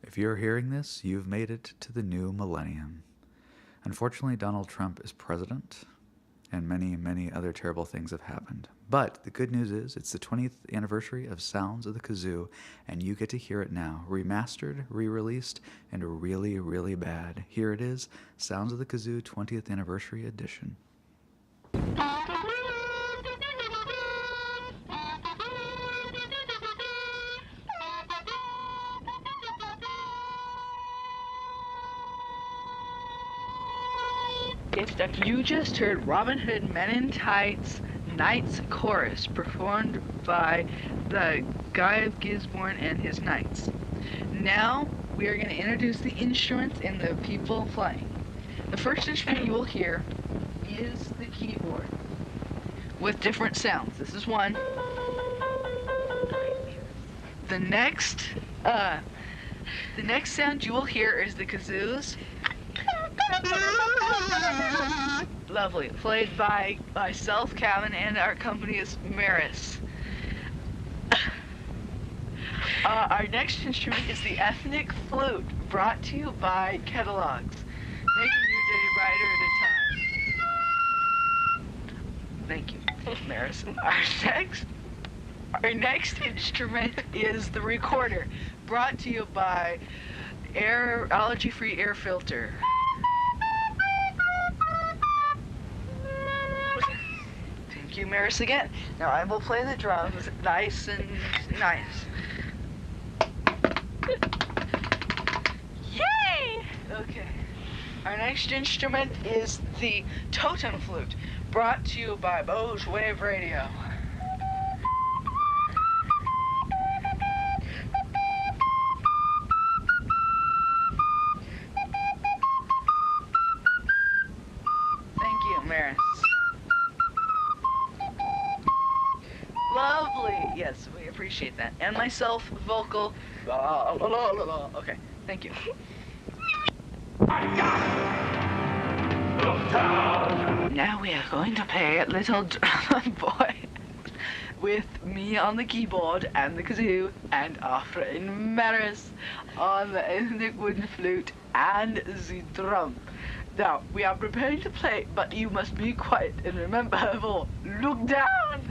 If you're hearing this, you've made it to the new millennium. Unfortunately, Donald Trump is president, and many, many other terrible things have happened. But the good news is, it's the 20th anniversary of Sounds of the Kazoo, and you get to hear it now, remastered, re released, and really, really bad. Here it is Sounds of the Kazoo 20th Anniversary Edition. It's that you just heard Robin Hood Men in Tights Knights Chorus performed by the Guy of Gisborne and his Knights. Now we are going to introduce the instruments and the people playing. The first instrument you will hear is the keyboard with different sounds. This is one. The next sound you will hear is the kazoos. Lovely. Played by myself, Calvin, and our company is Maris. Our next instrument is the ethnic flute, brought to you by Catalogs. Making your day brighter at a time. Thank you, Maris. Our next instrument is the recorder, brought to you by Allergy-Free Air Filter. Thank you, Maris, again. Now I will play the drums nice and nice. Yay! Okay. Our next instrument is the totem flute, brought to you by Bose Wave Radio. Thank you, Maris. Lovely. Yes, we appreciate that. And myself, vocal. Okay, thank you. Now we are going to play Little Drum Boy with me on the keyboard and the kazoo, and our friend Maris on the ethnic wooden flute and the drum. Now, we are preparing to play, but you must be quiet and remember, everyone, look down!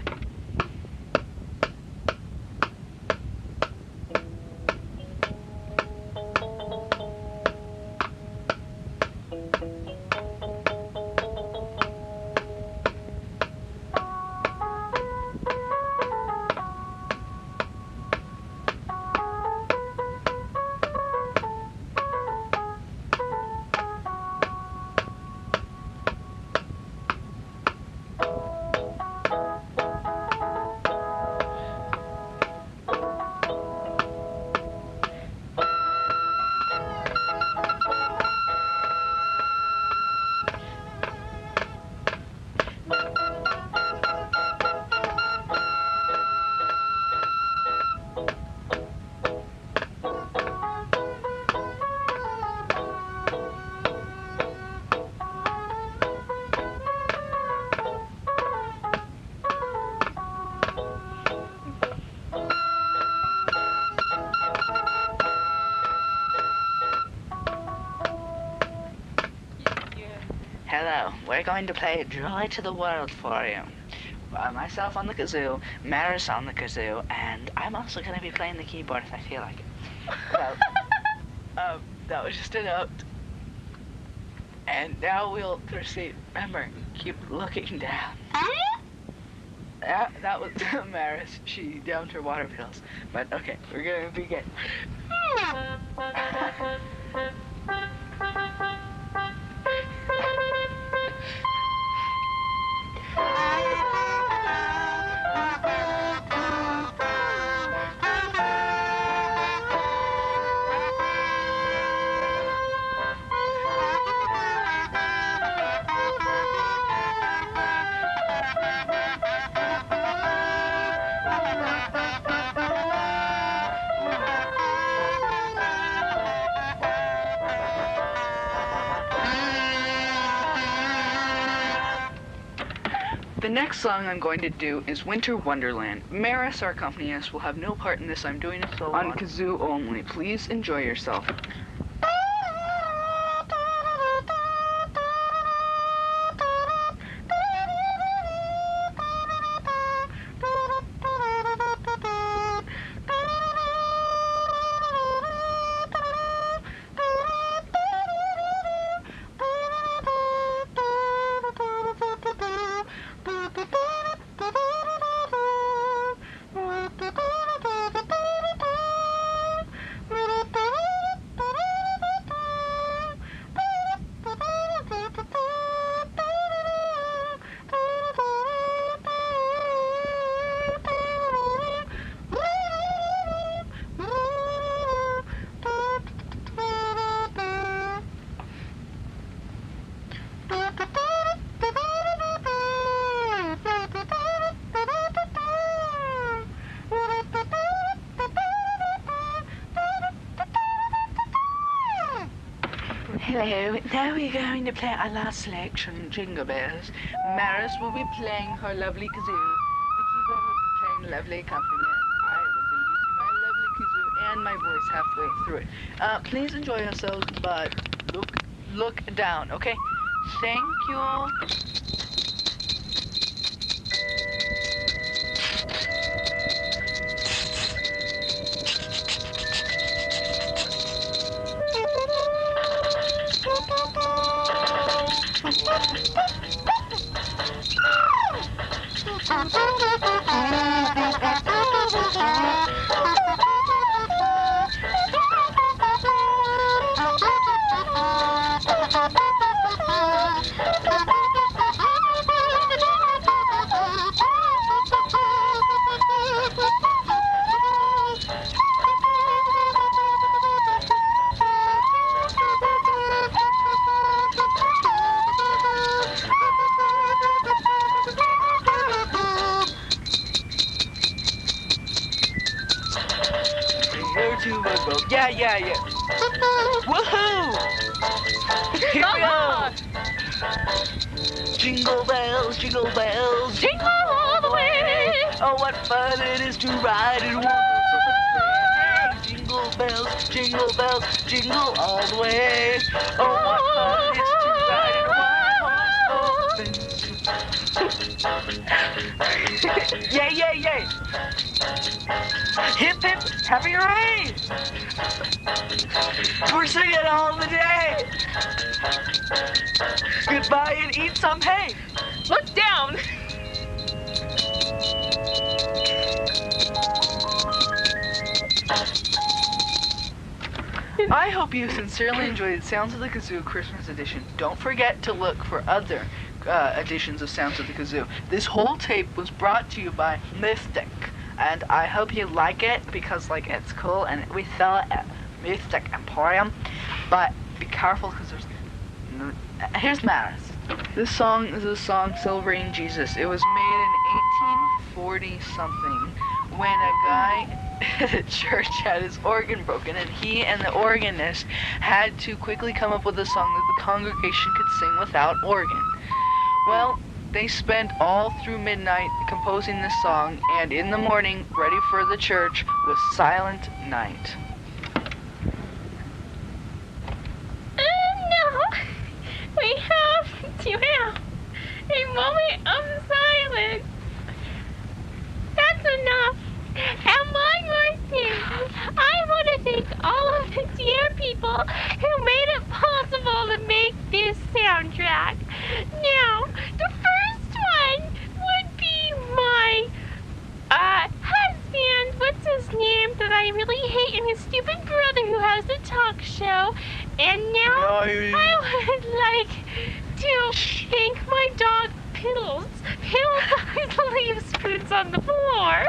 Hello, we're going to play Joy to the World for you. Myself on the kazoo, Maris on the kazoo, and I'm also going to be playing the keyboard if I feel like it. That was just a note. And now we'll proceed. Remember, keep looking down. That was Maris. She downed her water pills. But okay, we're going to begin. The next song I'm going to do is Winter Wonderland. Maris, our accompanist, will have no part in this. I'm doing it solo on kazoo only. Please enjoy yourself. Hello, now we're going to play our last selection, Jingle Bells. Maris will be playing her lovely kazoo. Vicky will be playing lovely accompaniment. I will be using my lovely kazoo and my voice halfway through it. Please enjoy yourselves, but look down, okay? Thank you. Yeah. Woohoo! Here we go! Jingle bells, jingle bells, jingle all the way! Oh, what fun it is to ride in one horse open sleigh! Jingle bells, jingle all the way! Oh, what fun it is to ride in one horse open sleigh! Yay! Hip hip, happy hooray! We're singing all the day. Goodbye and eat some hay. Look down. I hope you sincerely enjoyed Sounds of the Kazoo Christmas edition. Don't forget to look for other editions of Sounds of the Kazoo. This whole tape was brought to you by Mystic, and I hope you like it because it's cool and we sell it at Mystic Emporium. But be careful because here's Maris. This song is a song celebrating Jesus. It was made in 1840 something when a guy at a church had his organ broken, and he and the organist had to quickly come up with a song that the congregation could sing without organ. Well, they spent all through midnight composing this song, and in the morning, ready for the church, was Silent Night. No, we have to have a moment of silence. That's enough. And one more thing. I want to thank all of the dear people who made it possible to make this soundtrack. Now, the first one would be my husband, what's his name, that I really hate, and his stupid brother who has a talk show. And now I would like to thank my dog Piddles. Piddles always leaves foods on the floor.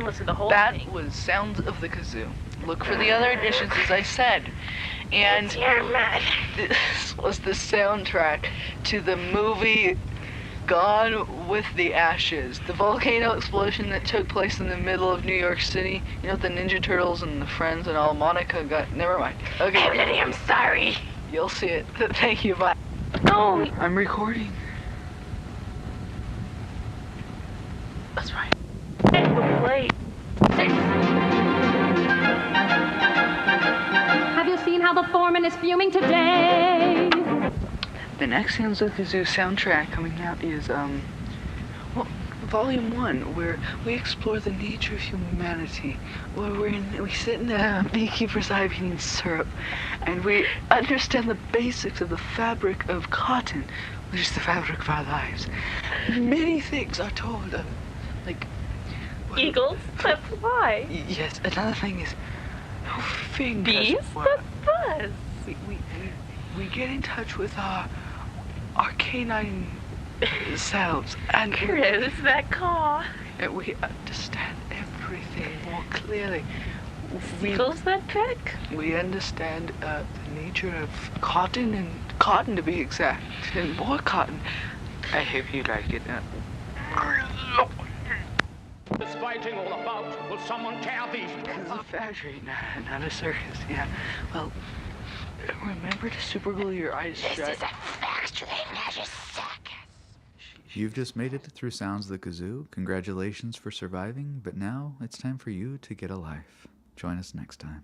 listen to the whole That thing. was Sounds of the Kazoo. Look for the other editions, as I said. And Dear mother. this was the soundtrack to the movie Gone with the Ashes, the volcano explosion that took place in the middle of New York City. You know, the Ninja Turtles and the friends and all. Monica got. Never mind. Okay. Emily, I'm sorry. You'll see it. Thank you. Bye. No. I'm recording. That's right. Wait. Have you seen how the foreman is fuming today? The next Sounds of the Kazoo soundtrack coming out is, well, Volume 1, where we explore the nature of humanity. Where we sit in a beekeeper's hive eating syrup, and we understand the basics of the fabric of cotton, which is the fabric of our lives. Many things are told of, like... Eagles that fly. Yes, another thing is, no fingers. Bees that buzz. We get in touch with our canine selves, and Chris, that caw. we understand everything more clearly. Eagles that peck. We understand the nature of cotton, and cotton to be exact, and more cotton. I hope you like it. What's fighting all about? Will someone tear these? It's a factory, not a circus. Yeah. Well, remember to super glue your eyes shut. This is a factory, not a circus. You've just made it through Sounds of the Kazoo. Congratulations for surviving, but now it's time for you to get a life. Join us next time.